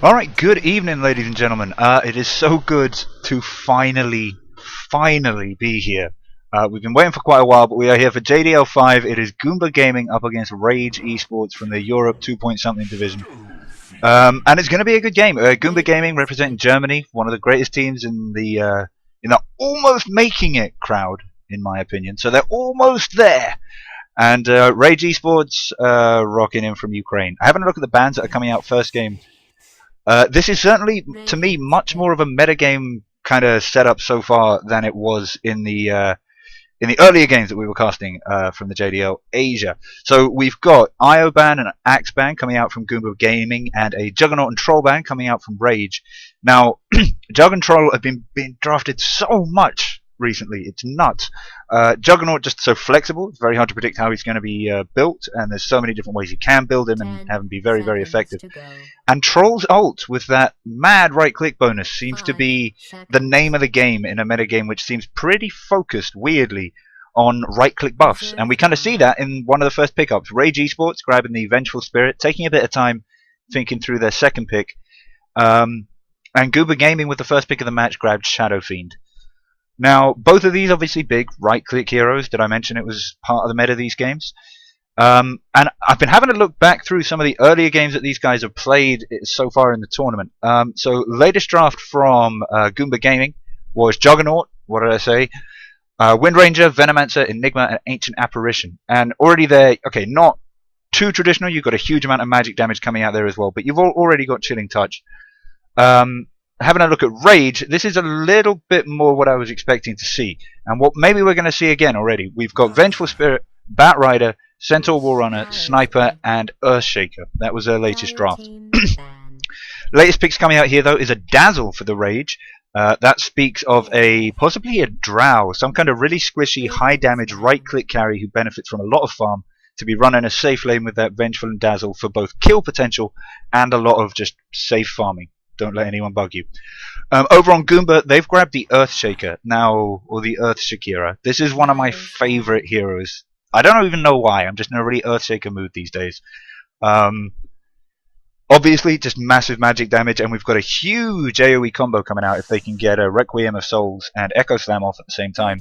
Alright, good evening ladies and gentlemen. It is so good to finally be here. We've been waiting for quite a while, but we are here for JDL 5. It is Goomba Gaming up against Rage Esports from the Europe 2-point-something division. And it's going to be a good game. Goomba Gaming representing Germany, one of the greatest teams in the almost making it crowd, in my opinion. So they're almost there. And Rage Esports rocking in from Ukraine. Having a look at the bans that are coming out first game. This is certainly, to me, much more of a metagame kind of setup so far than it was in the earlier games that we were casting from the JDL Asia. So we've got IO ban and an Axe ban coming out from Goomba Gaming, and a Juggernaut and Troll ban coming out from Rage. Now, Jug and Troll have been being drafted so much recently, it's nuts. Juggernaut just so flexible, it's very hard to predict how he's going to be built, and there's so many different ways you can build him and have him be very, very effective. And Troll's ult with that mad right click bonus seems to be the name of the game in a metagame which seems pretty focused, weirdly, on right click buffs. And we kind of see that in one of the first pickups. Rage Esports grabbing the Vengeful Spirit, taking a bit of time thinking through their second pick. And Goomba Gaming with the first pick of the match grabbed Shadow Fiend. Now, both of these obviously big right-click heroes. Did I mention it was part of the meta of these games? And I've been having a look back through some of the earlier games that these guys have played so far in the tournament. So, latest draft from Goomba Gaming was Juggernaut, what did I say? Windranger, Venomancer, Enigma, and Ancient Apparition. And already there, okay, not too traditional. You've got a huge amount of magic damage coming out there as well, but you've already got Chilling Touch. Having a look at Rage, this is a little bit more what I was expecting to see, and what maybe we're going to see again already. We've got Vengeful Spirit, Bat Rider, Centaur Warrunner, Sniper, and Earthshaker. That was their latest draft. Latest picks coming out here, though, is a Dazzle for the Rage. That speaks of possibly a Drow, some kind of really squishy, high-damage right-click carry who benefits from a lot of farm, to be running a safe lane with that Vengeful and Dazzle for both kill potential and a lot of just safe farming. Don't let anyone bug you. Over on Goomba, they've grabbed the Earthshaker now, or the Earth Shakira. This is one of my favorite heroes. I don't even know why. I'm just in a really Earthshaker mood these days. Obviously, just massive magic damage, and we've got a huge AoE combo coming out if they can get a Requiem of Souls and Echo Slam off at the same time.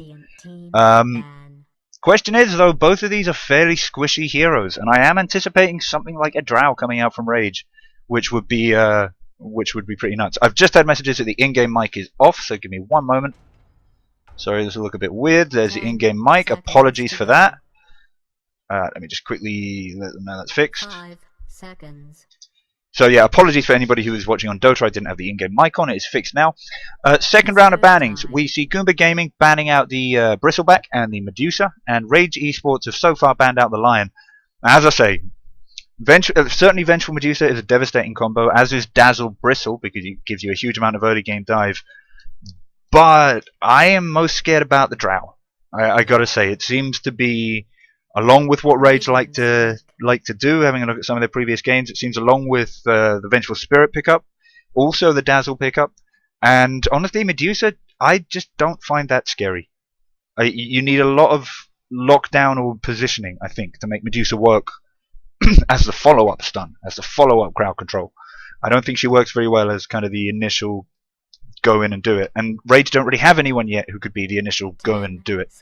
Question is, though, both of these are fairly squishy heroes, and I am anticipating something like a Drow coming out from Rage, which would be pretty nuts. I've just had messages that the in-game mic is off, so give me one moment. Sorry, this will look a bit weird. There's the in-game mic. Apologies for that. Let me just quickly let them know that's fixed. 5 seconds. So yeah, apologies for anybody who is watching on Dota. I didn't have the in-game mic on. It is fixed now. Second round of bannings. We see Goomba Gaming banning out the Bristleback and the Medusa, and Rage Esports have so far banned out the Lion. As I say, certainly Vengeful Medusa is a devastating combo, as is Dazzle Bristle, because it gives you a huge amount of early game dive. But I am most scared about the Drow. I gotta say, it seems to be, along with what Rage like to do, having a look at some of their previous games, it seems along with the Vengeful Spirit pickup, also the Dazzle pickup, and honestly Medusa, I just don't find that scary. You need a lot of lockdown or positioning, I think, to make Medusa work as the follow-up stun, as the follow-up crowd control. I don't think she works very well as kind of the initial go in and do it. And Rage don't really have anyone yet who could be the initial go in and do it.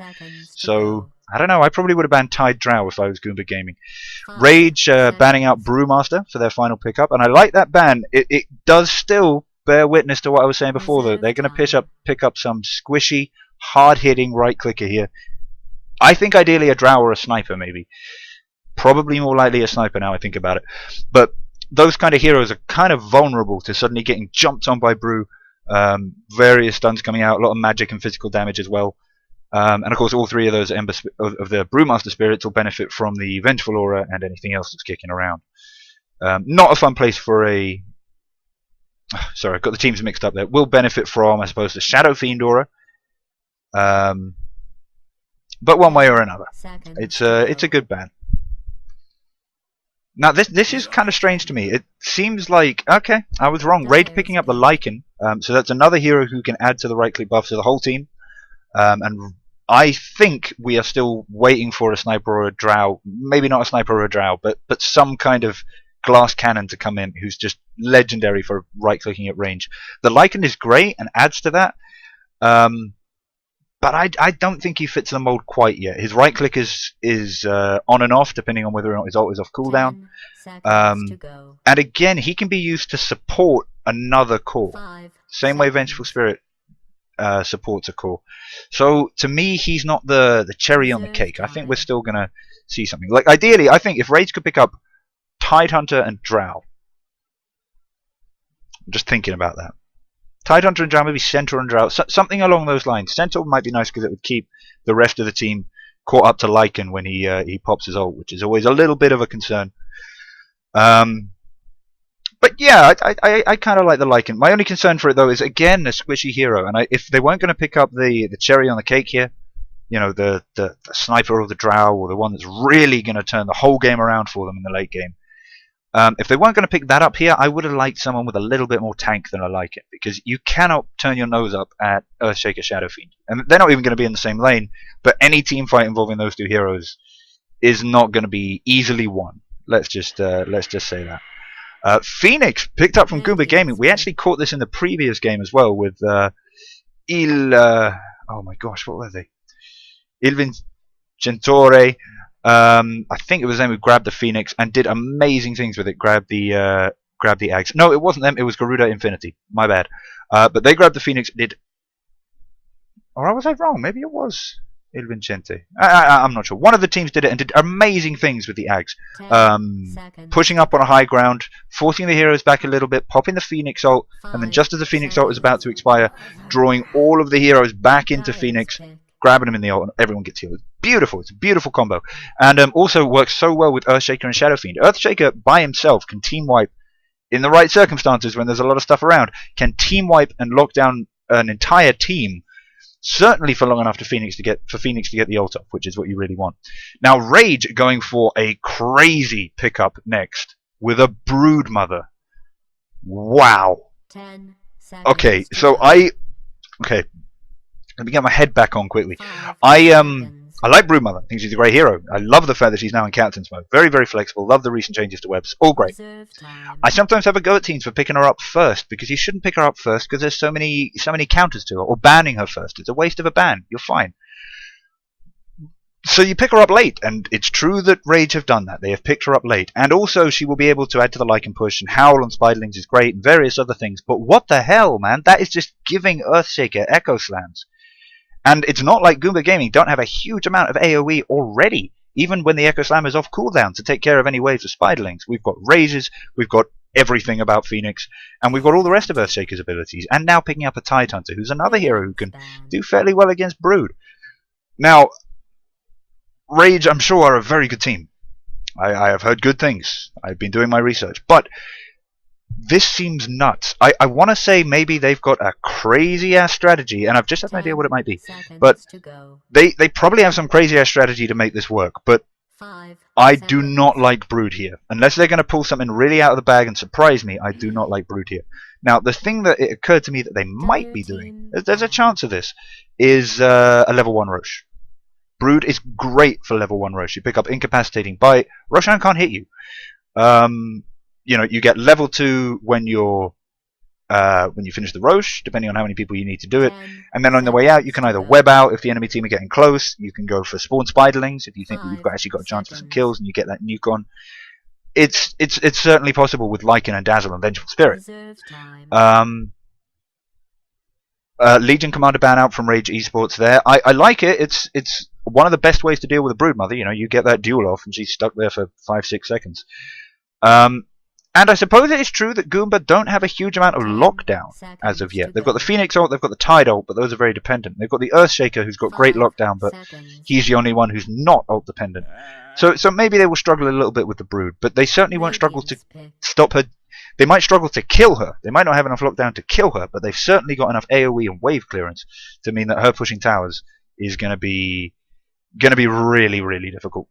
So, I don't know, I probably would have banned Tide Drow if I was Goomba Gaming. Rage banning out Brewmaster for their final pickup, and I like that ban. It does still bear witness to what I was saying before, though. They're going to pick up some squishy, hard-hitting right-clicker here. I think ideally a Drow or a Sniper, maybe. Probably more likely a Sniper now I think about it. But those kind of heroes are kind of vulnerable to suddenly getting jumped on by Brew. Various stuns coming out, a lot of magic and physical damage as well. And of course all three of those of the Brewmaster spirits will benefit from the Vengeful Aura and anything else that's kicking around. Not a fun place for a... Sorry, I've got the teams mixed up there. Will benefit from, I suppose, the Shadow Fiend Aura. But one way or another. It's a good ban. Now, this is kind of strange to me. It seems like, okay, I was wrong. Raid picking up the Lycan, so that's another hero who can add to the right-click buff to the whole team. And I think we are still waiting for a Sniper or a Drow. Maybe not a Sniper or a Drow, but some kind of glass cannon to come in, who's just legendary for right-clicking at range. The Lycan is great and adds to that, but I don't think he fits the mold quite yet. His right-click is on and off, depending on whether or not his ult is off cooldown. And again, he can be used to support another core. Same way Vengeful Spirit supports a core. So to me, he's not the cherry on the cake. I think we're still going to see something. Like, ideally, I think if Rage could pick up Tidehunter and Drow. I'm just thinking about that. Tidehunter and Drow, maybe Centaur and Drow. Something along those lines. Centaur might be nice because it would keep the rest of the team caught up to Lycan when he pops his ult, which is always a little bit of a concern. But yeah, I kind of like the Lycan. My only concern for it, though, is, again, a squishy hero. And if they weren't going to pick up the cherry on the cake here, you know, the sniper or the Drow, or the one that's really going to turn the whole game around for them in the late game, if they weren't going to pick that up here, I would have liked someone with a little bit more tank than a Lycan, because you cannot turn your nose up at Earthshaker Shadow Fiend. And they're not even going to be in the same lane, but any team fight involving those two heroes is not going to be easily won. Let's just say that. Phoenix picked up from Goomba Gaming. We actually caught this in the previous game as well with oh my gosh, what were they? Il Vincentore. I think it was them who grabbed the Phoenix and did amazing things with it. Grabbed the Ags. No, it wasn't them. It was Garuda Infinity. My bad. But they grabbed the Phoenix. Or was I wrong? Maybe it was Il Vincente. I'm not sure. One of the teams did it and did amazing things with the Ags. Pushing up on a high ground, forcing the heroes back a little bit, popping the Phoenix ult, and then just as the Phoenix ult is about to expire, drawing all of the heroes back into Phoenix, grabbing them in the ult, and everyone gets healed. It's beautiful. It's a beautiful combo. And also works so well with Earthshaker and Shadow Fiend. Earthshaker by himself can team wipe in the right circumstances when there's a lot of stuff around, can team wipe and lock down an entire team, certainly for long enough for Phoenix to get the ult off, which is what you really want. Now Rage going for a crazy pickup next with a Broodmother. Wow. Okay, so let me get my head back on quickly. I like Broodmother. I think she's a great hero. I love the fact that she's now in captain's mode. Very, very flexible. Love the recent changes to webs. All great. I sometimes have a go at teams for picking her up first, because you shouldn't pick her up first because there's so many counters to her, or banning her first. It's a waste of a ban. You're fine. So you pick her up late, and it's true that Rage have done that. They have picked her up late. And also she will be able to add to the Lycan push, and Howl on Spiderlings is great, and various other things. But what the hell, man? That is just giving Earthshaker Echo Slams. And it's not like Goomba Gaming don't have a huge amount of AoE already, even when the Echo Slam is off cooldown, to take care of any waves of Spiderlings. We've got Rages, we've got everything about Phoenix, and we've got all the rest of Earthshaker's abilities, and now picking up a Tidehunter, who's another hero who can do fairly well against Brood. Now, Rage, I'm sure, are a very good team. I have heard good things. I've been doing my research. But this seems nuts. I want to say maybe they've got a crazy-ass strategy, and I've just had an idea what it might be. But they probably have some crazy-ass strategy to make this work, but I do not like Brood here. Unless they're going to pull something really out of the bag and surprise me, I do not like Brood here. Now, the thing that it occurred to me that they might be doing, there's a chance of this, is a level 1 Roche. Brood is great for level 1 Roche. You pick up Incapacitating Bite. Roshan can't hit you. You know, you get level 2 when you finish the Roche, depending on how many people you need to do it. And then on the way out, you can either web out if the enemy team are getting close. You can go for spawn Spiderlings if you think that you've actually got a chance for some kills and you get that nuke on. It's certainly possible with Lycan and Dazzle and Vengeful Spirit. Legion Commander ban out from Rage Esports there. I like it. It's one of the best ways to deal with a Broodmother. You know, you get that duel off and she's stuck there for 5-6 seconds. And I suppose it is true that Goomba don't have a huge amount of lockdown as of yet. They've got the Phoenix ult, they've got the Tide ult, but those are very dependent. They've got the Earthshaker, who's got great lockdown, but he's the only one who's not ult dependent. So maybe they will struggle a little bit with the Brood, but they certainly won't struggle to stop her. They might struggle to kill her. They might not have enough lockdown to kill her, but they've certainly got enough AoE and wave clearance to mean that her pushing towers is going to be really, really difficult.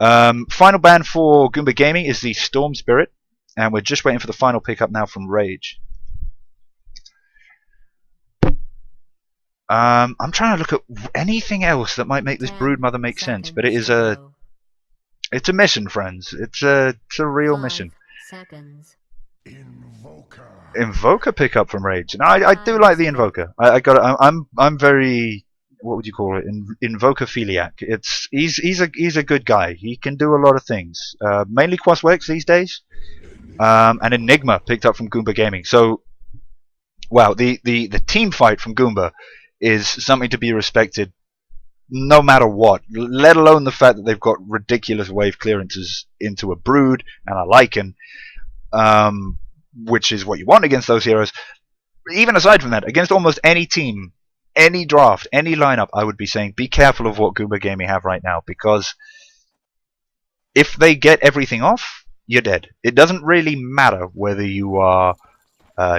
Final ban for Goomba Gaming is the Storm Spirit, and we're just waiting for the final pickup now from Rage. I'm trying to look at anything else that might make this Broodmother make sense, but it is a It's a mission, friends. It's a real mission. 5 seconds. Invoker pickup from Rage. Now I do like the Invoker. I got. I'm very. What would you call it? Invoker philiac. He's a good guy. He can do a lot of things. Mainly Quaswex these days. And Enigma picked up from Goomba Gaming. So, wow, the team fight from Goomba is something to be respected, no matter what. Let alone the fact that they've got ridiculous wave clearances into a Brood and a Lycan. Which is what you want against those heroes. Even aside from that, against almost any team, any draft, any lineup, I would be saying be careful of what Goomba Gaming have right now, because if they get everything off, you're dead. It doesn't really matter whether you are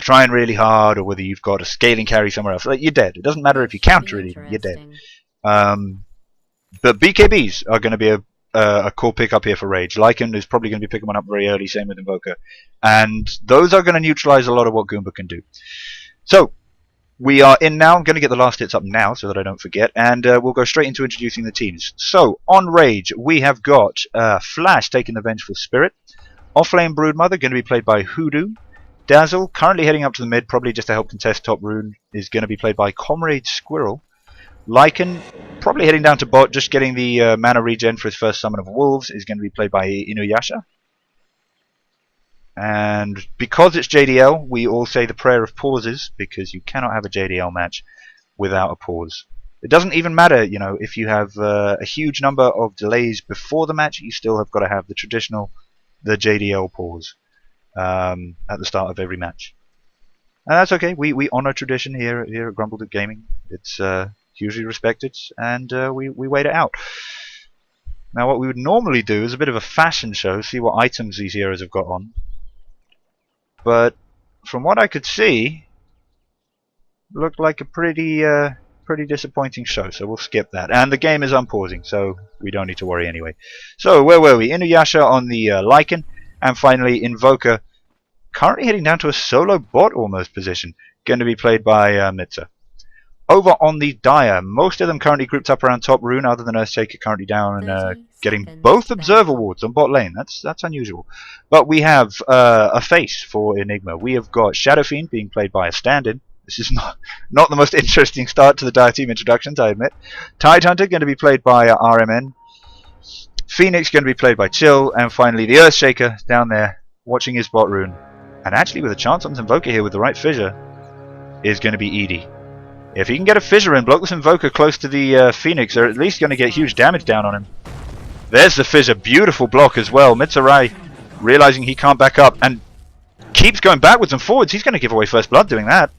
trying really hard or whether you've got a scaling carry somewhere else. You're dead. It doesn't matter if you counter it even, you're dead. But BKBs are going to be a cool pickup here for Rage. Lycan is probably going to be picking one up very early, same with Invoker. And those are going to neutralize a lot of what Goomba can do. So, we are in now. I'm going to get the last hits up now so that I don't forget. And we'll go straight into introducing the teams. So, on Rage, we have got Flash taking the Vengeful Spirit. Offlane Broodmother going to be played by Hoodoo. Dazzle, currently heading up to the mid, probably just to help contest top rune, is going to be played by Comrade Squirrel. Lycan, probably heading down to bot, just getting the mana regen for his first summon of Wolves, is going to be played by Inuyasha. And because it's JDL, we all say the prayer of pauses, because you cannot have a JDL match without a pause. It doesn't even matter, you know, if you have a huge number of delays before the match, you still have got to have the traditional, the JDL pause at the start of every match. And that's okay. We honor tradition here at Grumbled Gaming. It's hugely respected, and we wait it out. Now, what we would normally do is a bit of a fashion show, see what items these heroes have got on. But from what I could see, looked like a pretty disappointing show, so we'll skip that. And the game is unpausing, so we don't need to worry anyway. So where were we? Inuyasha on the Lycan, and finally Invoker, currently heading down to a solo bot almost position, going to be played by Mitza. Over on the Dire, most of them currently grouped up around top rune, other than Earthshaker currently down and getting both Observer Wards on bot lane. That's unusual. But we have a face for Enigma. We have got Shadow Fiend being played by a stand-in. This is not the most interesting start to the Dire team introductions, I admit. Tidehunter going to be played by RMN. Phoenix going to be played by Chill. And finally the Earthshaker down there watching his bot rune. And actually with a chance on this Invoker here with the right fissure is going to be Edie. If he can get a fissure in, block this Invoker close to the Phoenix, they're at least going to get huge damage down on him. There's the fissure, beautiful block as well. Mitsurai realizing he can't back up and keeps going backwards and forwards. He's going to give away first blood doing that.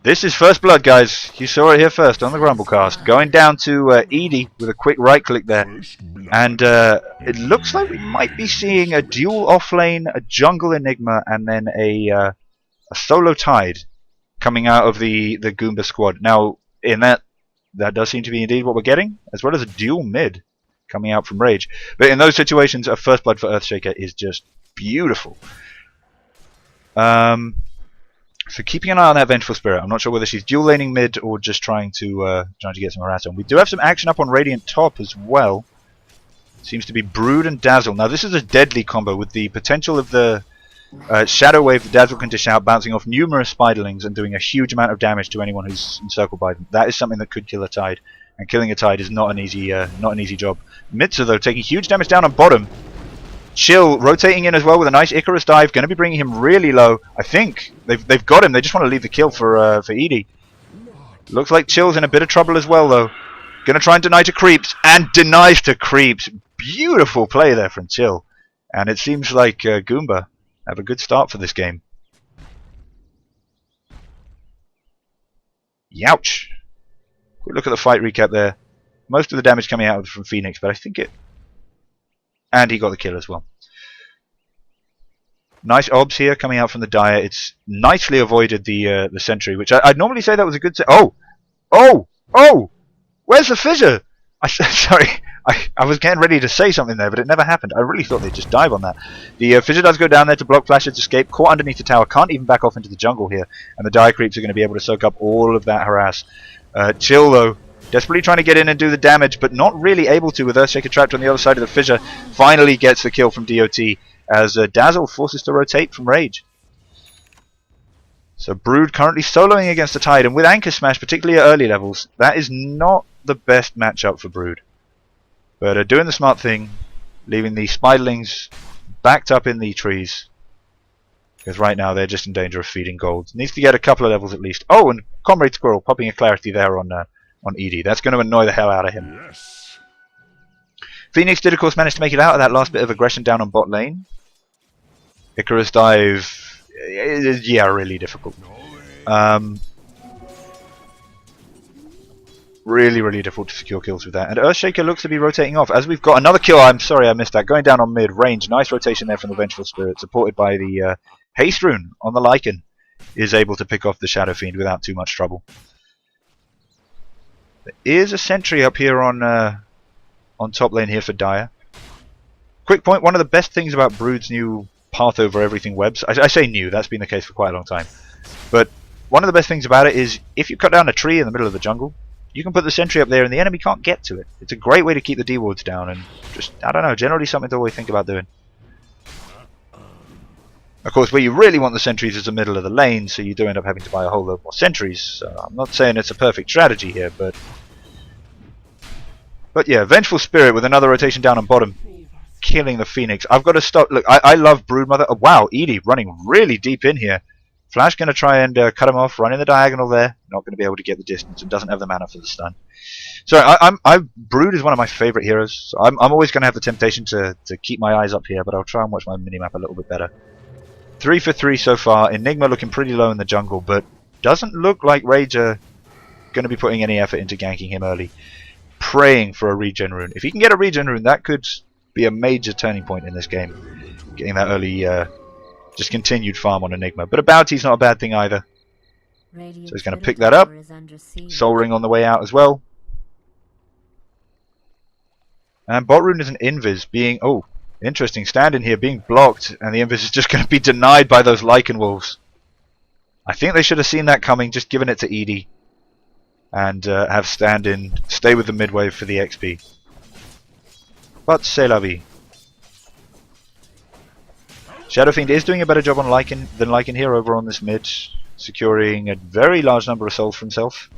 This is first blood, guys. You saw it here first on the Grumblecast. Going down to Edie with a quick right click there. And it looks like we might be seeing a dual offlane, a jungle Enigma, and then a solo Tide coming out of the Goomba squad. Now, in that does seem to be indeed what we're getting, as well as a dual mid coming out from Rage. But in those situations, a first blood for Earthshaker is just beautiful. So keeping an eye on that Vengeful Spirit. I'm not sure whether she's dual laning mid or just trying to get some harass on. We do have some action up on Radiant top as well. Seems to be Brood and Dazzle. Now this is a deadly combo with the potential of the Shadow Wave the Dazzle can dish out, bouncing off numerous Spiderlings and doing a huge amount of damage to anyone who's encircled by them. That is something that could kill a Tide, and killing a Tide is not an easy job. Mitza though taking huge damage down on bottom. Chill rotating in as well with a nice Icarus dive, going to be bringing him really low. I think they've got him. They just want to leave the kill for Edie. Looks like Chill's in a bit of trouble as well though. Going to try and deny to creeps, and denies to creeps. Beautiful play there from Chill, and it seems like Goomba have a good start for this game. Youch! Quick look at the fight recap there. Most of the damage coming out from Phoenix, but I think it... And he got the kill as well. Nice obs here coming out from the Dire. It's nicely avoided the Sentry, which I'd normally say that was a good... Oh! Where's the fissure? Sorry, I was getting ready to say something there, but it never happened. I really thought they'd just dive on that. The fissure does go down there to block Flash's escape. Caught underneath the tower. Can't even back off into the jungle here. And the Dire creeps are going to be able to soak up all of that harass. Chill, though, Desperately trying to get in and do the damage, but not really able to with Earthshaker trapped on the other side of the fissure. Finally gets the kill from DOT as Dazzle forces to rotate from Rage. So Brood currently soloing against the Tide, and with Anchor Smash, particularly at early levels, that is not the best matchup for Brood. But doing the smart thing, leaving the Spiderlings backed up in the trees, because right now they're just in danger of feeding gold. Needs to get a couple of levels at least. Oh, and Comrade Squirrel popping a clarity there on Edie. That's going to annoy the hell out of him. Yes. Phoenix did of course manage to make it out of that last bit of aggression down on bot lane. Icarus dive, yeah, really difficult. Really difficult to secure kills with that. And Earthshaker looks to be rotating off. As we've got another kill, I'm sorry I missed that. Going down on mid range. Nice rotation there from the Vengeful Spirit, supported by the Haste Rune on the Lycan. Is able to pick off the Shadow Fiend without too much trouble. There is a sentry up here on top lane here for Dire. Quick point, one of the best things about Brood's new path over everything webs, I say new, that's been the case for quite a long time, but one of the best things about it is if you cut down a tree in the middle of the jungle, you can put the sentry up there and the enemy can't get to it. It's a great way to keep the D-wards down, and just, I don't know, generally something to always think about doing. Of course, where you really want the sentries is the middle of the lane, so you do end up having to buy a whole load more sentries. So I'm not saying it's a perfect strategy here, but yeah, Vengeful Spirit with another rotation down on bottom, killing the Phoenix. I've got to stop. Look, I love Broodmother. Oh, wow, Edie running really deep in here. Flash going to try and cut him off, running the diagonal there. Not going to be able to get the distance and doesn't have the mana for the stun. So Brood is one of my favourite heroes. So I'm always going to have the temptation to keep my eyes up here, but I'll try and watch my minimap a little bit better. 3 for 3 so far. Enigma looking pretty low in the jungle, but doesn't look like Rage are going to be putting any effort into ganking him early. Praying for a regen rune. If he can get a regen rune, that could be a major turning point in this game. Getting that early, just continued farm on Enigma. But a bounty's not a bad thing either. So he's going to pick that up. Soul Ring on the way out as well. And bot rune is an invis being, oh, interesting, stand in here being blocked, and the invis is just going to be denied by those Lycan Wolves. I think they should have seen that coming, just given it to Edie. And have stand in, stay with the mid wave for the XP. But c'est la vie. Shadow Fiend is doing a better job on Lycan than Lycan here over on this mid, securing a very large number of souls for himself.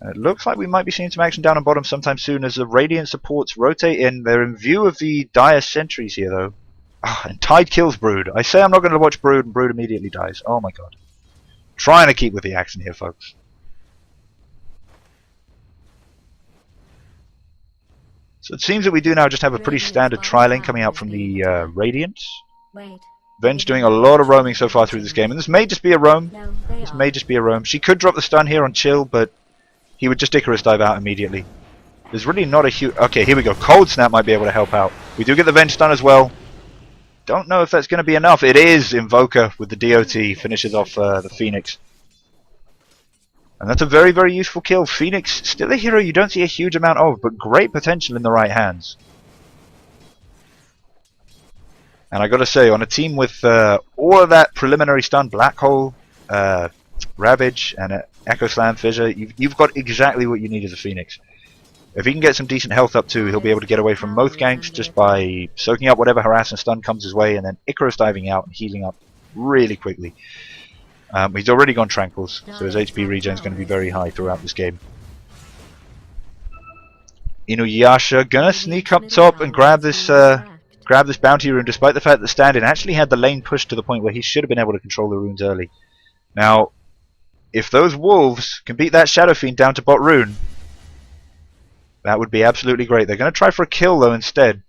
And it looks like we might be seeing some action down on bottom sometime soon as the Radiant supports rotate in. They're in view of the Dire sentries here though. Ah, and Tide kills Brood. I say I'm not going to watch Brood, and Brood immediately dies. Oh my god. Trying to keep with the action here, folks. So it seems that we do now just have a pretty standard tri-lane coming out from the Radiant. Venge doing a lot of roaming so far through this game, and this may just be a roam. This may just be a roam. She could drop the stun here on Chill, but he would just Icarus dive out immediately. There's really not a huge... Okay, here we go. Cold Snap might be able to help out. We do get the Venge stun as well. Don't know if that's going to be enough. It is. Invoker with the DOT finishes off the Phoenix. And that's a very, very useful kill. Phoenix, still a hero you don't see a huge amount of, but great potential in the right hands. And I got to say, on a team with all of that preliminary stun, Black Hole, Ravage, and Echo Slam Fissure, you've got exactly what you need as a Phoenix. If he can get some decent health up too, he'll be able to get away from most ganks just by soaking up whatever harass and stun comes his way, and then Icarus diving out and healing up really quickly. He's already gone Tranquils, so his HP regen is going to be very high throughout this game. Inuyasha gonna sneak up top and grab this bounty rune, despite the fact that Stand-In actually had the lane pushed to the point where he should have been able to control the runes early. Now, if those wolves can beat that Shadow Fiend down to bot rune, that would be absolutely great. They're going to try for a kill though instead.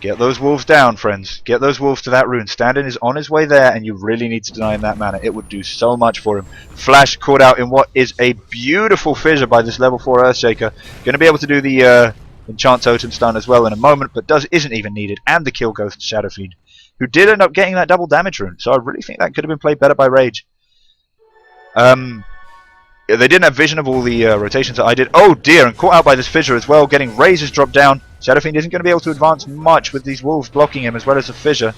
Get those wolves down, friends. Get those wolves to that rune. Stand-In is on his way there, and you really need to deny him that mana. It would do so much for him. Flash caught out in what is a beautiful fissure by this level 4 Earthshaker. Going to be able to do the Enchant Totem stun as well in a moment, but isn't even needed. And the kill goes to Shadow Fiend, who did end up getting that double damage rune. So I really think that could have been played better by Rage. They didn't have vision of all the rotations that I did. Oh dear, and caught out by this fissure as well, getting razors dropped down. Shadow Fiend isn't going to be able to advance much with these wolves blocking him as well as the fissure.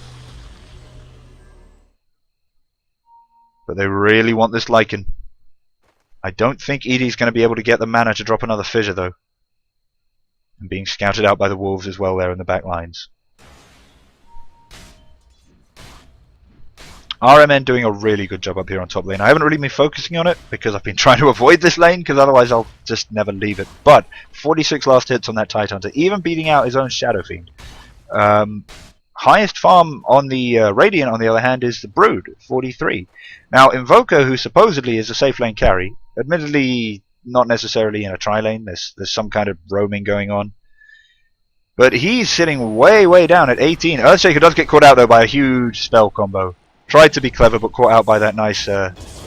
But they really want this Lycan. I don't think Edie's going to be able to get the mana to drop another fissure though. And being scouted out by the wolves as well there in the back lines. RMN doing a really good job up here on top lane. I haven't really been focusing on it because I've been trying to avoid this lane because otherwise I'll just never leave it. But 46 last hits on that Tidehunter, even beating out his own Shadow Fiend. Highest farm on the Radiant, on the other hand, is the Brood, 43. Now, Invoker, who supposedly is a safe lane carry, admittedly not necessarily in a tri-lane, there's some kind of roaming going on. But he's sitting way, way down at 18. Earthshaker does get caught out, though, by a huge spell combo. Tried to be clever, but caught out by that nice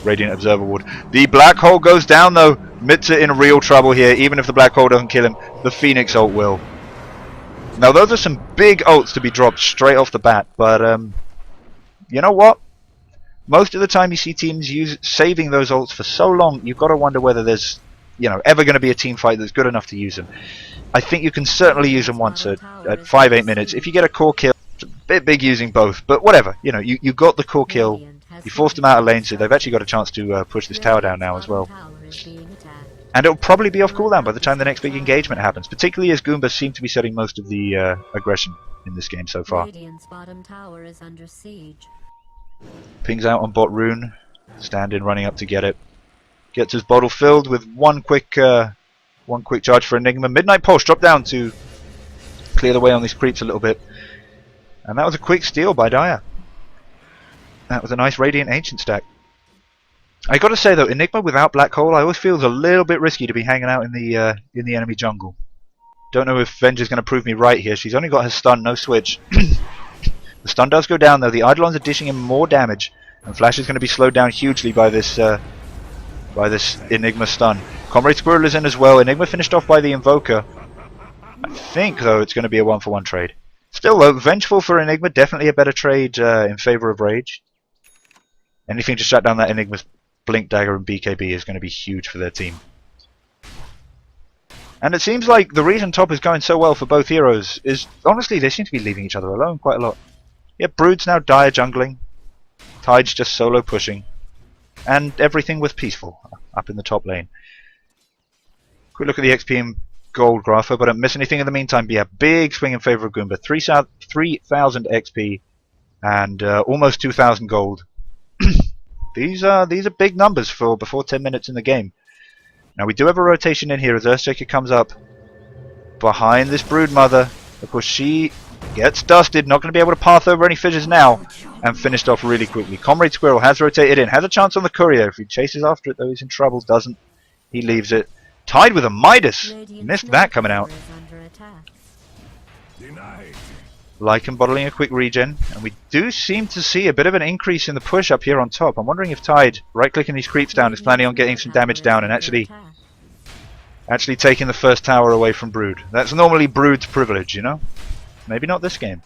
Radiant Observer Ward. The Black Hole goes down, though. Mitza in real trouble here. Even if the Black Hole doesn't kill him, the Phoenix ult will. Now, those are some big ults to be dropped straight off the bat, but you know what? Most of the time you see teams saving those ults for so long, you've got to wonder whether there's ever going to be a team fight that's good enough to use them. I think you can certainly use them once at 5-8 minutes. If you get a core kill, it's a bit big using both, but whatever. You got the core kill, you forced them out of lane, so they've actually got a chance to push this tower down now as well. And it'll probably be off cooldown by the time the next big engagement happens, particularly as Goomba seem to be setting most of the aggression in this game so far. Bottom tower is under siege. Pings out on bot rune, stand-in running up to get it. Gets his bottle filled with one quick charge for Enigma. Midnight Pulse dropped down to clear the way on these creeps a little bit. And that was a quick steal by Dire. That was a nice Radiant Ancient stack. I gotta say though, Enigma without Black Hole, I always feel it's a little bit risky to be hanging out in the enemy jungle. Don't know if Venger's gonna prove me right here. She's only got her stun, no switch. The stun does go down though. The Eidolons are dishing him more damage, and Flash is going to be slowed down hugely by this Enigma stun. Comrade Squirrel is in as well. Enigma finished off by the Invoker. I think though it's going to be a 1-for-1 trade. Still though, Vengeful for Enigma, definitely a better trade in favour of Rage. Anything to shut down that Enigma's Blink Dagger and BKB is going to be huge for their team. And it seems like the reason top is going so well for both heroes is, honestly, they seem to be leaving each other alone quite a lot. Yeah, Brood's now Dire jungling, Tide's just solo pushing, and everything was peaceful up in the top lane. Quick look at the XP and gold graph, but I don't miss anything in the meantime. But yeah, big swing in favour of Goomba. 3,000 XP and almost 2,000 gold. These are big numbers for before 10 minutes in the game. Now we do have a rotation in here as Earthshaker comes up behind this Broodmother. Of course she gets dusted, not going to be able to path over any fissures now, and finished off really quickly. Comrade Squirrel has rotated in, has a chance on the Courier. If he chases after it though, he's in trouble. Doesn't. He leaves it. Tied with a Midas. Missed that coming out. Lycan bottling a quick regen, and we do seem to see a bit of an increase in the push up here on top. I'm wondering if Tide, right-clicking these creeps down, is planning on getting some damage down and actually taking the first tower away from Brood. That's normally Brood's privilege, you know? Maybe not this game.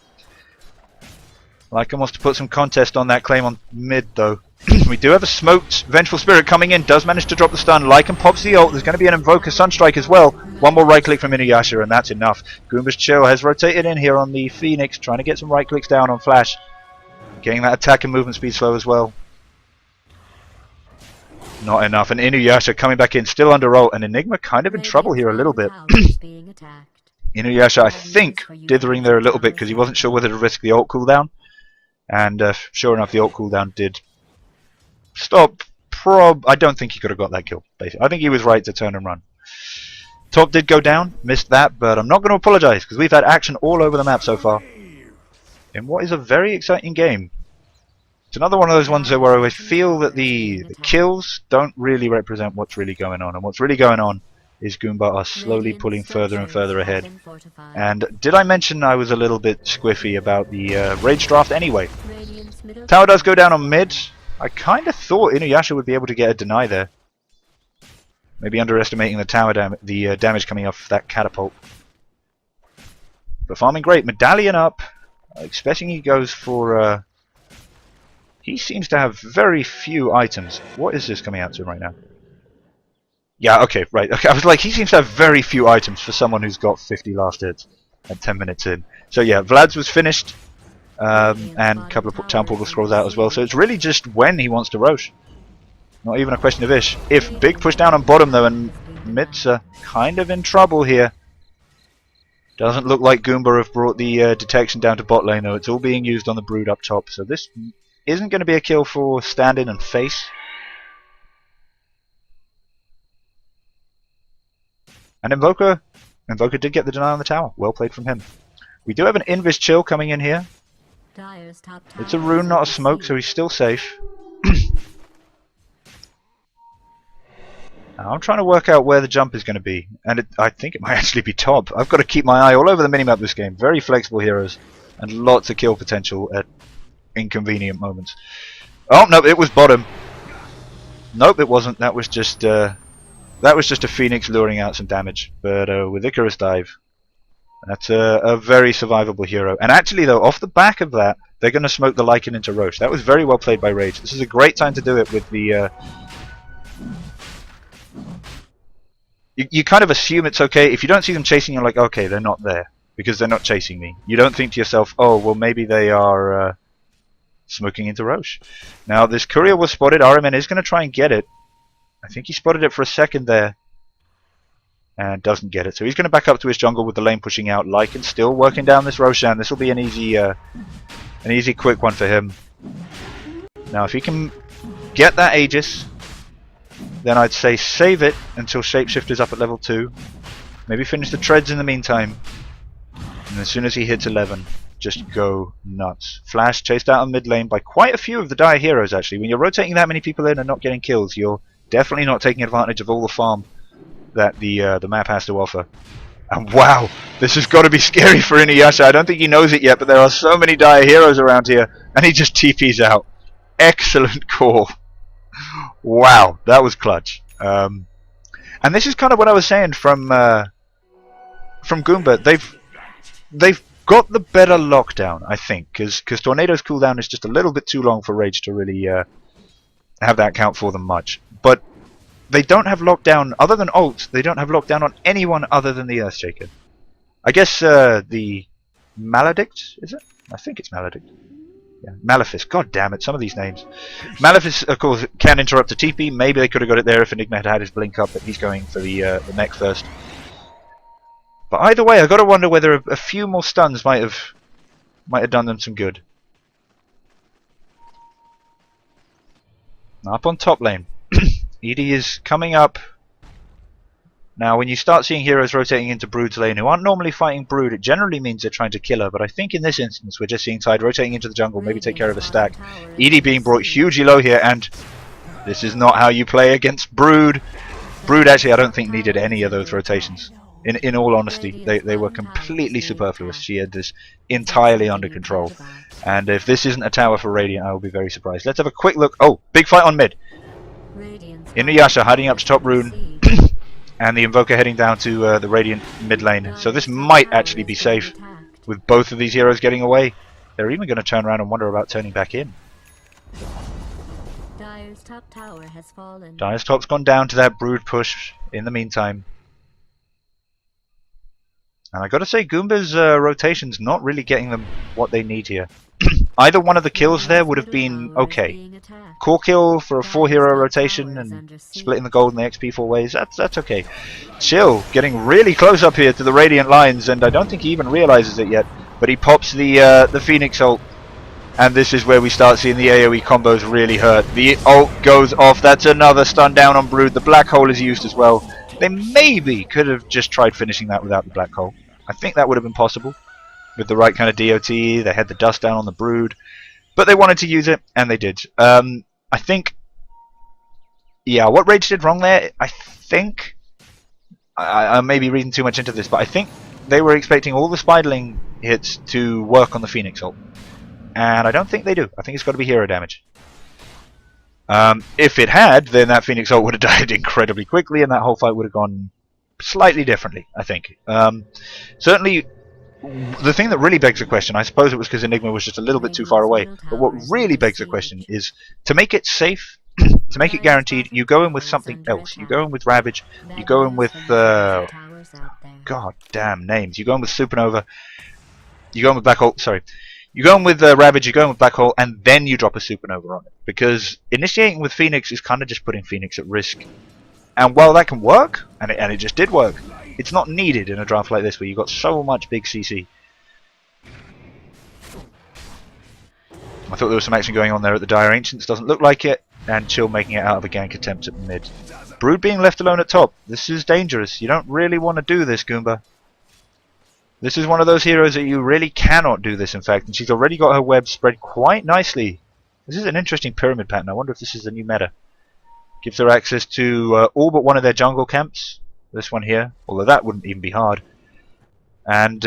Lycan wants to put some contest on that claim on mid, though. We do have a smoked Vengeful Spirit coming in, does manage to drop the stun. Lycan pops the ult, there's going to be an Invoker Sunstrike as well. One more right click from Inuyasha and that's enough. Goomba's Chill has rotated in here on the Phoenix, trying to get some right clicks down on Flash. Getting that attack and movement speed slow as well. Not enough, and Inuyasha coming back in, still under ult, and Enigma kind of in trouble here a little bit. Inuyasha, I think, dithering there a little bit because he wasn't sure whether to risk the ult cooldown. And sure enough, the ult cooldown did stop. I don't think he could have got that kill, basically. I think he was right to turn and run. Top did go down, missed that, but I'm not going to apologise because we've had action all over the map so far in what is a very exciting game. It's another one of those ones where I feel that the kills don't really represent what's really going on, and what's really going on is Goomba are slowly pulling further and further ahead. And did I mention I was a little bit squiffy about the Rage draft anyway? Tower does go down on mid. I kind of thought Inuyasha would be able to get a deny there. Maybe underestimating the tower damage coming off that catapult. But farming great. Medallion up. Expecting he goes for... he seems to have very few items. What is this coming out to right now? Yeah, okay, right. Okay, I was like, he seems to have very few items for someone who's got 50 last hits at 10 minutes in. So yeah, Vlad's was finished, and a couple of Town Portal scrolls out as well. So it's really just when he wants to Rosh. Not even a question of if. Big push down on bottom though, and mid's kind of in trouble here. Doesn't look like Goomba have brought the detection down to bot lane though. It's all being used on the Brood up top. So this isn't going to be a kill for stand-in and face. And Invoker did get the deny on the tower. Well played from him. We do have an Invis chill coming in here. It's a rune, not a smoke, so he's still safe. Now, I'm trying to work out where the jump is going to be, and I think it might actually be top. I've got to keep my eye all over the minimap this game. Very flexible heroes, and lots of kill potential at inconvenient moments. Oh no, it was bottom. Nope, it wasn't. That was just a Phoenix luring out some damage. But with Icarus dive, that's a very survivable hero. And actually, though, off the back of that, they're going to smoke the Lycan into Roche. That was very well played by Rage. This is a great time to do it with the. You kind of assume it's okay. If you don't see them chasing, you're like, okay, they're not there because they're not chasing me. You don't think to yourself, oh, well, maybe they are smoking into Roche. Now, this courier was spotted. RMN is going to try and get it. I think he spotted it for a second there and doesn't get it. So he's going to back up to his jungle with the lane pushing out. Lycan still working down this Roshan. This will be an easy, quick one for him. Now, if he can get that Aegis, then I'd say save it until Shapeshifter's up at level 2. Maybe finish the treads in the meantime. And as soon as he hits 11, just go nuts. Flash chased out on mid lane by quite a few of the dire heroes actually. When you're rotating that many people in and not getting kills, you're definitely not taking advantage of all the farm that the map has to offer. And wow, this has got to be scary for Inuyasha. I don't think he knows it yet, but there are so many dire heroes around here, and he just TP's out. Excellent call. Wow, that was clutch. And this is kind of what I was saying from Goomba. They've got the better lockdown, I think, because Tornado's cooldown is just a little bit too long for Rage to really have that count for them much. But they don't have lockdown, other than ult, they don't have lockdown on anyone other than the Earthshaker. I guess the Maledict, is it? I think it's Maledict. Yeah, Malefice, god damn it, some of these names. Malefice, of course, can interrupt a TP. Maybe they could have got it there if Enigma had his blink up, but he's going for the mech first. But either way, I've got to wonder whether a few more stuns might have done them some good. Up on top lane, Edie is coming up. Now, when you start seeing heroes rotating into Brood's lane who aren't normally fighting Brood, it generally means they're trying to kill her. But I think in this instance, we're just seeing Tide rotating into the jungle, maybe take care of a stack. Edie being brought hugely low here, and this is not how you play against Brood. Brood actually, I don't think, needed any of those rotations. In all honesty, they were completely superfluous. She had this entirely under control. And if this isn't a tower for Radiant, I will be very surprised. Let's have a quick look. Oh, big fight on mid. Inuyasha hiding up to top rune. And the Invoker heading down to the Radiant mid lane. So this might actually be safe with both of these heroes getting away. They're even going to turn around and wonder about turning back in. Dire's top tower has fallen. Dire's top's gone down to that Brood push in the meantime. And I gotta say, Goomba's rotation's not really getting them what they need here. Either one of the kills there would have been okay. Core kill for a 4-hero rotation and splitting the gold and the XP 4 ways, that's okay. Chill, getting really close up here to the Radiant lines, and I don't think he even realizes it yet. But he pops the Phoenix ult, and this is where we start seeing the AoE combos really hurt. The ult goes off, that's another stun down on Brood. The black hole is used as well. They maybe could have just tried finishing that without the black hole. I think that would have been possible with the right kind of DOT. They had the dust down on the Brood, but they wanted to use it, and they did. I think, yeah, what Rage did wrong there, I think, I may be reading too much into this, but I think they were expecting all the Spiderling hits to work on the Phoenix ult, and I don't think they do. I think it's got to be hero damage. If it had, then that Phoenix ult would have died incredibly quickly, and that whole fight would have gone slightly differently, I think. Certainly, the thing that really begs the question, I suppose it was because Enigma was just a little bit too far away, but what really begs the question is, to make it safe, to make it guaranteed, you go in with something else. You go in with Ravage, you go in with, god damn names, you go in with Supernova, you go in with Black Hole, sorry. You're going with Ravage, you're going with Black Hole, and then you drop a Supernova on it. Because initiating with Phoenix is kind of just putting Phoenix at risk. And while that can work, and it just did work, it's not needed in a draft like this where you've got so much big CC. I thought there was some action going on there at the Dire Ancients, doesn't look like it, and Chill making it out of a gank attempt at mid. Brood being left alone at top, this is dangerous. You don't really want to do this, Goomba. This is one of those heroes that you really cannot do this, in fact, and she's already got her web spread quite nicely. This is an interesting pyramid pattern. I wonder if this is the new meta. Gives her access to all but one of their jungle camps. This one here, although that wouldn't even be hard. And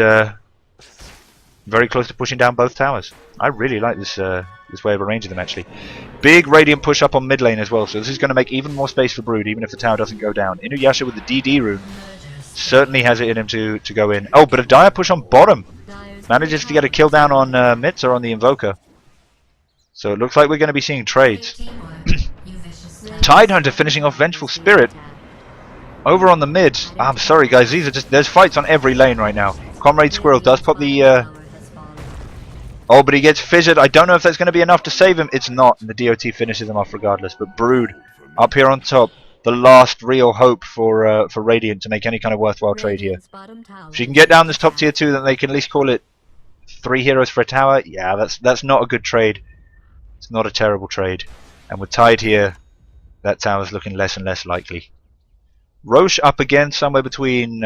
very close to pushing down both towers. I really like this this way of arranging them, actually. Big Radiant push up on mid lane as well, so this is going to make even more space for Brood, even if the tower doesn't go down. Inuyasha with the DD rune certainly has it in him to go in. Oh, but a dire push on bottom. Manages to get a kill down on Mitzer on the Invoker. So it looks like we're going to be seeing trades. Tidehunter finishing off Vengeful Spirit. Over on the mid. I'm sorry guys, these are just, there's fights on every lane right now. Comrade Squirrel does pop the oh, but he gets fissured. I don't know if that's going to be enough to save him. It's not, and the DOT finishes him off regardless. But Brood up here on top, the last real hope for Radiant to make any kind of worthwhile trade here. If she can get down this top tier 2, then they can at least call it 3 heroes for a tower. Yeah, that's not a good trade. It's not a terrible trade. And with Tide here, that tower's looking less and less likely. Roche up again somewhere between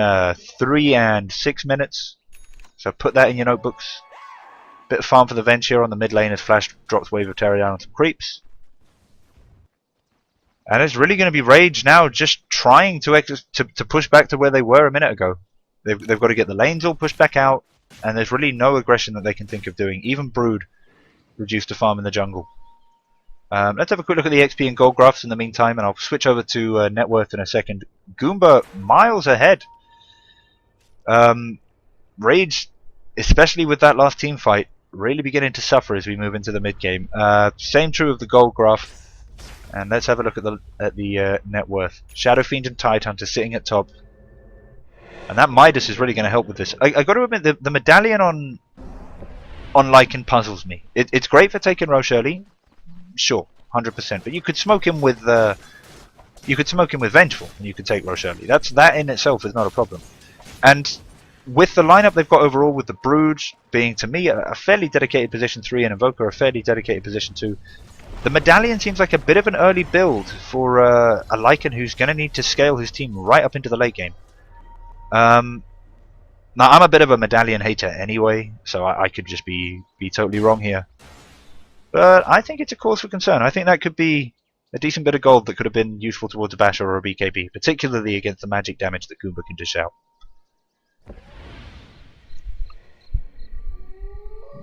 3 and 6 minutes. So put that in your notebooks. Bit of farm for the Venge here on the mid lane as Flash drops Wave of Terror down on some creeps. And it's really going to be Rage now just trying to push back to where they were a minute ago. They've got to get the lanes all pushed back out, and there's really no aggression that they can think of doing. Even Brood reduced to farm in the jungle. Let's have a quick look at the XP and gold graphs in the meantime, and I'll switch over to net worth in a second. Goomba miles ahead. Rage, especially with that last team fight, really beginning to suffer as we move into the mid game. Same true of the gold graph. And let's have a look at the net worth. Shadow Fiend and Tidehunter sitting at top. And that Midas is really going to help with this. I got to admit, the medallion on Lycan puzzles me. It's great for taking Roche early. Sure, 100%. But you could smoke him with Vengeful, and you could take Roche early. That in itself is not a problem. And with the lineup they've got overall, with the Brood being, to me, a fairly dedicated position 3 and Invoker a fairly dedicated position 2, the Medallion seems like a bit of an early build for a Lycan who's going to need to scale his team right up into the late game. Now, I'm a bit of a Medallion hater anyway, so I could just be totally wrong here. But I think it's a cause for concern. I think that could be a decent bit of gold that could have been useful towards a Basher or a BKB, particularly against the magic damage that Goomba can dish out.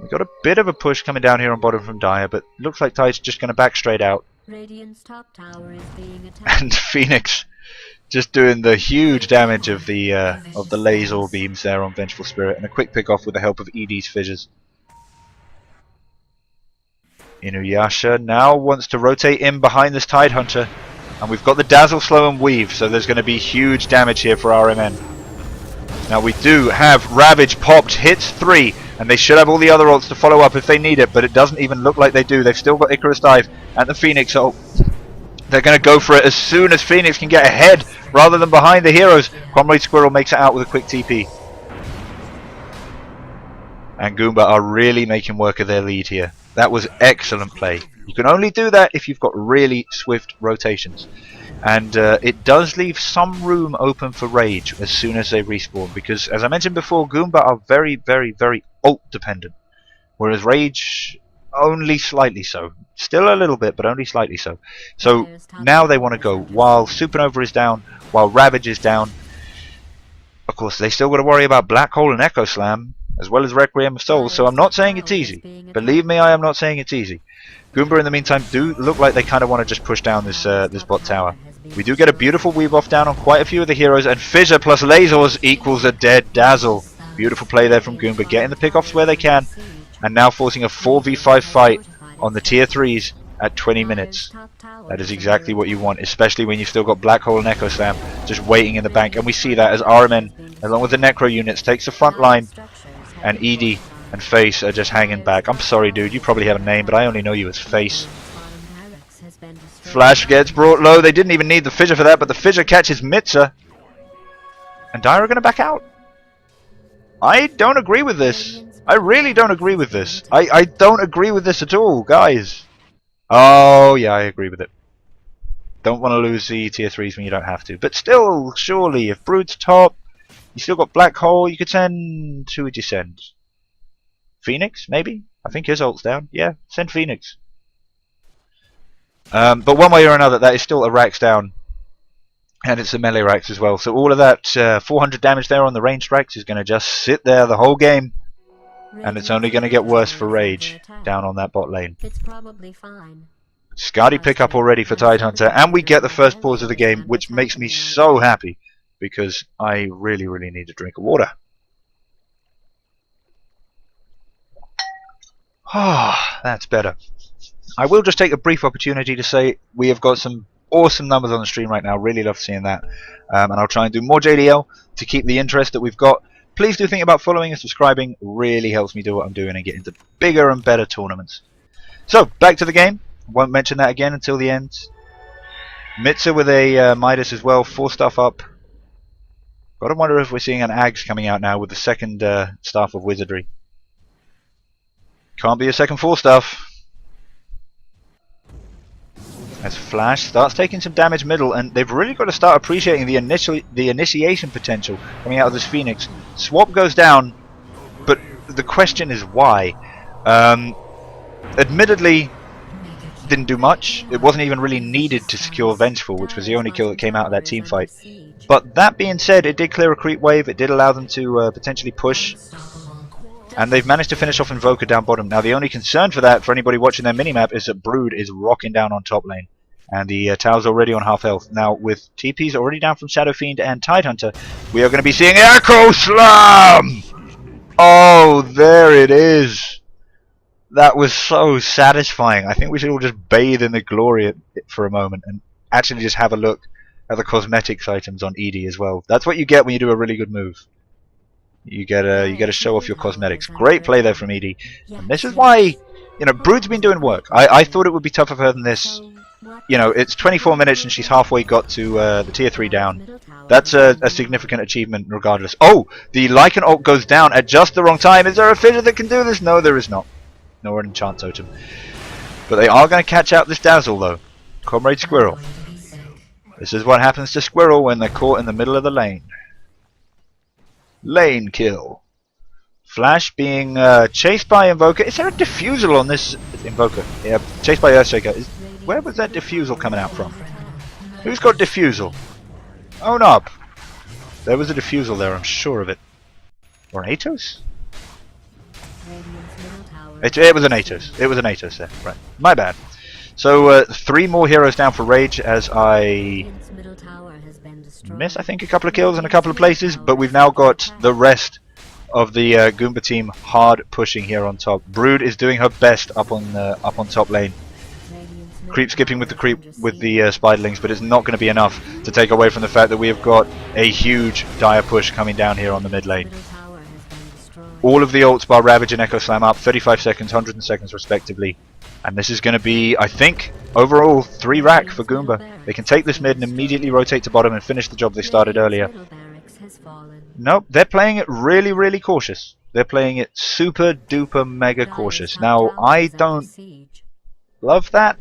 We've got a bit of a push coming down here on bottom from Dire, but looks like Tide's just going to back straight out. Radiant's top tower is being attacked. And Phoenix just doing the huge damage of the laser beams there on Vengeful Spirit, and a quick pick off with the help of ED's fissures. Inuyasha now wants to rotate in behind this Tidehunter, and we've got the Dazzle, Slow and Weave, so there's going to be huge damage here for RMN. Now we do have Ravage popped, hits 3, and they should have all the other ults to follow up if they need it, but it doesn't even look like they do. They've still got Icarus Dive and the Phoenix ult. They're going to go for it as soon as Phoenix can get ahead rather than behind the heroes. Comrade Squirrel makes it out with a quick TP. And Goomba are really making work of their lead here. That was excellent play. You can only do that if you've got really swift rotations. And it does leave some room open for Rage as soon as they respawn, because as I mentioned before, Goomba are very, very, very ult dependent, whereas Rage only slightly so. Still a little bit, but only slightly so. So now they want to go while Supernova is down, while Ravage is down. Of course, they still got to worry about Black Hole and Echo Slam, as well as Requiem of Souls, so I'm not saying it's easy. Believe me, I am not saying it's easy. Goomba in the meantime do look like they kind of want to just push down this bot tower. We do get a beautiful weave off down on quite a few of the heroes, and Fissure plus Lasers equals a dead Dazzle. Beautiful play there from Goomba, getting the pickoffs where they can, and now forcing a 4v5 fight on the tier 3s at 20 minutes. That is exactly what you want, especially when you've still got Black Hole and Echo Slam just waiting in the bank, and we see that as RMN, along with the Necro units, takes the front line, and ED and Face are just hanging back. I'm sorry, dude. You probably have a name, but I only know you as Face. Flash gets brought low. They didn't even need the fissure for that, but the fissure catches Mitza. And Dire are going to back out. I don't agree with this. I really don't agree with this. I don't agree with this at all, guys. Oh, yeah, I agree with it. Don't want to lose the tier 3s when you don't have to. But still, surely, if Brood's top, you still got Black Hole, you could send... Who would you send? Phoenix, maybe? I think his ult's down. Yeah, send Phoenix. But one way or another, that is still a Rax down. And it's a melee Rax as well. So all of that 400 damage there on the ranged Rax is going to just sit there the whole game. And it's only going to get worse for Rage down on that bot lane. It's probably fine. Skadi pickup already for Tidehunter. And we get the first pause of the game, which makes me so happy. Because I really, really need a drink of water. Ah, that's better. I will just take a brief opportunity to say we have got some awesome numbers on the stream right now. Really love seeing that. And I'll try and do more JDL to keep the interest that we've got. Please do think about following and subscribing. Really helps me do what I'm doing and get into bigger and better tournaments. So, back to the game. Won't mention that again until the end. Mitza with a Midas as well. 4 stuff up. Gotta wonder if we're seeing an Ags coming out now with the second Staff of Wizardry. Can't be a second 4 stuff. As Flash starts taking some damage middle, and they've really got to start appreciating the initiation potential coming out of this Phoenix. Swap goes down, but the question is why. Admittedly, didn't do much. It wasn't even really needed to secure Vengeful, which was the only kill that came out of that team fight. But that being said, it did clear a creep wave. It did allow them to potentially push. And they've managed to finish off Invoker down bottom. Now the only concern for that, for anybody watching their minimap, is that Brood is rocking down on top lane. And the tower's already on half health. Now with TP's already down from Shadow Fiend and Tidehunter, we are going to be seeing Echo Slam! Oh, there it is. That was so satisfying. I think we should all just bathe in the glory for a moment and actually just have a look at the cosmetics items on Edie as well. That's what you get when you do a really good move. You get to show off your cosmetics. Great play there from Edie. And this is why, you know, Brood's been doing work. I thought it would be tougher for her than this. You know, it's 24 minutes and she's halfway got to the tier 3 down. That's a significant achievement regardless. Oh, the Lycan ult goes down at just the wrong time. Is there a fissure that can do this? No, there is not. Nor an enchant totem. But they are going to catch out this Dazzle though. Comrade Squirrel. This is what happens to Squirrel when they're caught in the middle of the lane. Lane kill. Flash being chased by Invoker. Is there a diffusal on this Invoker? Yeah, chased by Earthshaker. Where was that diffusal coming out from? Who's got diffusal? Own up. There was a diffusal there, I'm sure of it. Or an Atos? It was an Atos. It was an Atos there. Right. My bad. So 3 more heroes down for Rage as I miss, I think, a couple of kills in a couple of places, but we've now got the rest of the Goomba team hard pushing here on top. Brood is doing her best up on top lane. Creep skipping with the spiderlings, but it's not going to be enough to take away from the fact that we have got a huge dire push coming down here on the mid lane. All of the ults bar Ravage and Echo Slam up, 35 seconds, 100 seconds respectively. And this is going to be, I think, overall 3 rack for Goomba. They can take this mid and immediately rotate to bottom and finish the job they started earlier. Nope, they're playing it really, really cautious. They're playing it super duper mega cautious. Now, I don't love that.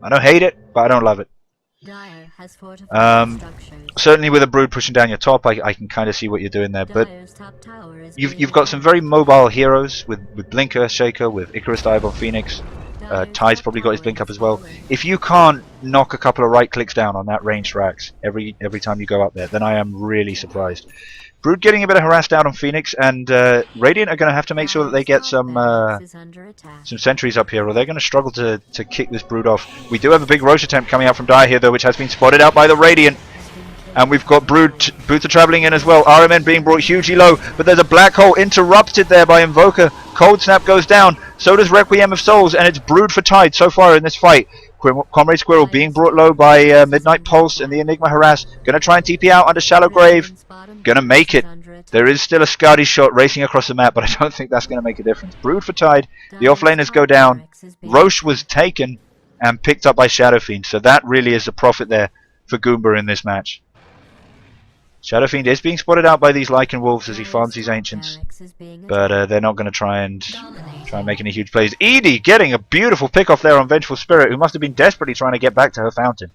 I don't hate it, but I don't love it. Certainly with a Brood pushing down your top, I can kind of see what you're doing there, but you've got some very mobile heroes with Blink Earthshaker, with Icarus Dive on Phoenix. Ty's probably got his Blink up as well. If you can't knock a couple of right clicks down on that ranged Rax every time you go up there, then I am really surprised. Brood getting a bit of harassed out on Phoenix, and Radiant are going to have to make sure that they get some sentries up here, or they're going to struggle to kick this Brood off. We do have a big Roche attempt coming out from Dire here, though, which has been spotted out by the Radiant. And we've got Brood, Boots are travelling in as well. RMN being brought hugely low, but there's a black hole interrupted there by Invoker. Cold Snap goes down, so does Requiem of Souls, and it's Brood for Tide so far in this fight. Comrade Squirrel being brought low by Midnight Pulse and the Enigma Harass. Going to try and TP out under Shallow Grave. Going to make it. There is still a Scouty shot racing across the map, but I don't think that's going to make a difference. Brood for Tide. The offlaners go down. Roche was taken and picked up by Shadow Fiend, so that really is a profit there for Goomba in this match. Shadow Fiend is being spotted out by these Lycan Wolves as he farms these Ancients, but they're not going to try and make any huge plays. Edie getting a beautiful pick off there on Vengeful Spirit, who must have been desperately trying to get back to her fountain.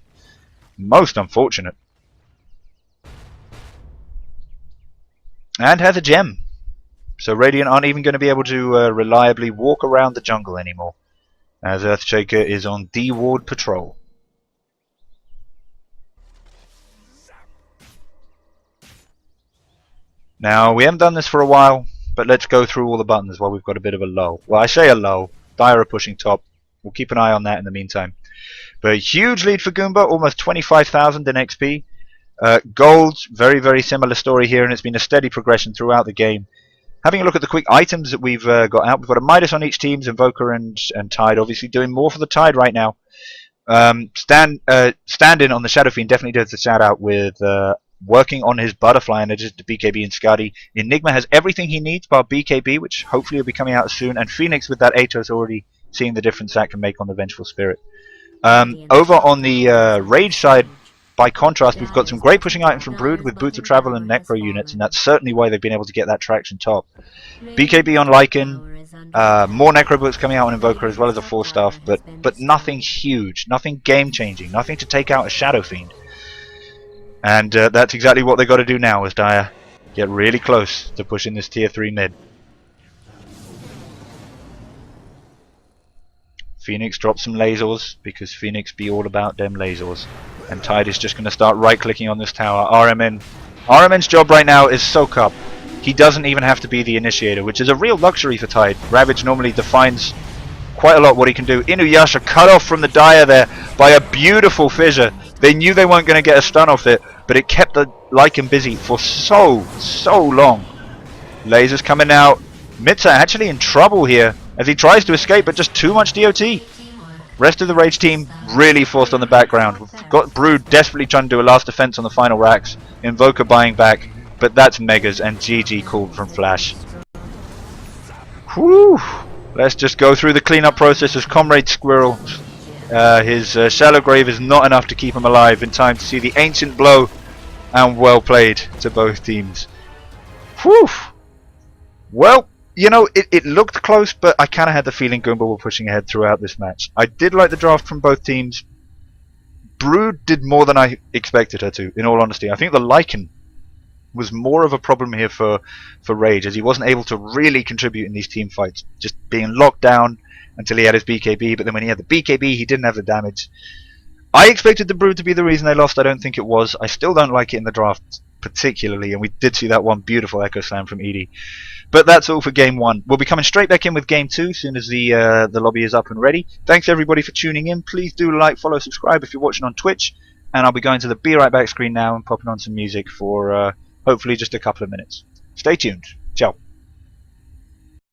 Most unfortunate. And has a gem. So Radiant aren't even going to be able to reliably walk around the jungle anymore, as Earthshaker is on D-Ward patrol. Now, we haven't done this for a while, but let's go through all the buttons while we've got a bit of a lull. Well, I say a lull. Dire are pushing top. We'll keep an eye on that in the meantime. But a huge lead for Goomba, almost 25,000 in XP. Gold, very, very similar story here, and it's been a steady progression throughout the game. Having a look at the quick items that we've got out, we've got a Midas on each team, Invoker and Tide, obviously doing more for the Tide right now. Stand-in on the Shadow Fiend definitely does the shout-out with working on his Butterfly and just BKB and Scuddy. Enigma has everything he needs bar BKB, which hopefully will be coming out soon, and Phoenix with that Atos already seeing the difference that can make on the Vengeful Spirit. Over on the Rage side, by contrast, we've got some great pushing items from Brood with Boots of Travel and Necro units, and that's certainly why they've been able to get that traction top. BKB on Lycan, more Necro boots coming out on Invoker as well as a 4-staff, but nothing huge, nothing game-changing, nothing to take out a Shadow Fiend. And that's exactly what they've got to do now as Dire get really close to pushing this tier 3 mid. Phoenix drops some lasers because Phoenix be all about them lasers. And Tide is just going to start right-clicking on this tower. RMN's job right now is soak up. He doesn't even have to be the initiator, which is a real luxury for Tide. Ravage normally defines quite a lot what he can do. Inuyasha cut off from the Dire there by a beautiful fissure. They knew they weren't going to get a stun off it, but it kept the Lycan busy for so long. Lasers coming out. Mitza actually in trouble here as he tries to escape, but just too much DOT. Rest of the Rage team really forced on the background. We've got Brood desperately trying to do a last defense on the final racks. Invoker buying back, but that's Megas and GG called from Flash. Whew. Let's just go through the cleanup process as Comrade Squirrel. His Shallow Grave is not enough to keep him alive in time to see the Ancient blow, and well played to both teams. Whew. Well, you know, it looked close, but I kind of had the feeling Goomba were pushing ahead throughout this match. I did like the draft from both teams. Brood did more than I expected her to, in all honesty. I think the Lycan was more of a problem here for Rage, as he wasn't able to really contribute in these team fights, just being locked down until he had his BKB, but then when he had the BKB, he didn't have the damage. I expected the Brood to be the reason they lost. I don't think it was. I still don't like it in the draft particularly, and we did see that one beautiful Echo Slam from Edie. But that's all for Game 1. We'll be coming straight back in with Game 2 as soon as the lobby is up and ready. Thanks everybody for tuning in. Please do like, follow, subscribe if you're watching on Twitch, and I'll be going to the Be Right Back screen now and popping on some music for hopefully just a couple of minutes. Stay tuned. Ciao.